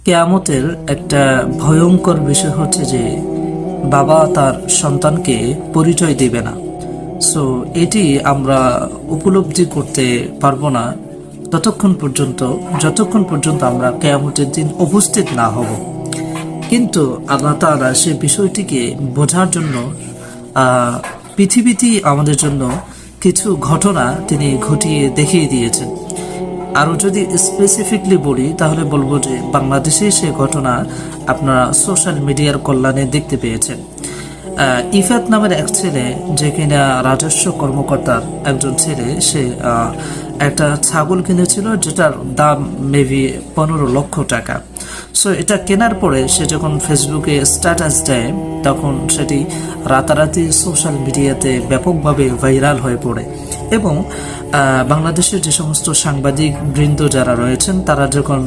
কিয়ামতের একটা ভয়ঙ্কর বিষয় হচ্ছে যে বাবা তার সন্তানকে পরিচয় দিবে না। সো এটি আমরা উপলব্ধি করতে পারবো না যতক্ষণ পর্যন্ত আমরা কিয়ামতের দিন উপস্থিত না হব। কিন্তু আল্লাহ তাআলা সেই বিষয়টিকে বোঝার জন্য পৃথিবীতেই আমাদের জন্য কিছু ঘটনা তিনি ঘটিয়ে দেখিয়ে দিয়েছেন। আরও যদি স্পেসিফিকলি বলি তাহলে বলবো যে বাংলাদেশে সে ঘটনা আপনারা সোশ্যাল মিডিয়ার কল্যাণে দেখতে পেয়েছেন। ইফাত নামের এক ছেলে, যে কিনা রাজস্ব কর্মকর্তার একজন ছেলে, সে একটা ছাগল কিনেছিল যেটার দাম মেবি 15 লক্ষ টাকা। সো এটা কেনার পরে সে যখন ফেসবুকে স্ট্যাটাস দেয় তখন সেটি রাতারাতি সোশ্যাল মিডিয়াতে ব্যাপকভাবে ভাইরাল হয়ে পড়ে এবং বাংলাদেশের যে সমস্ত সাংবাদিক বৃন্দ যারা রয়েছেন তারা যখন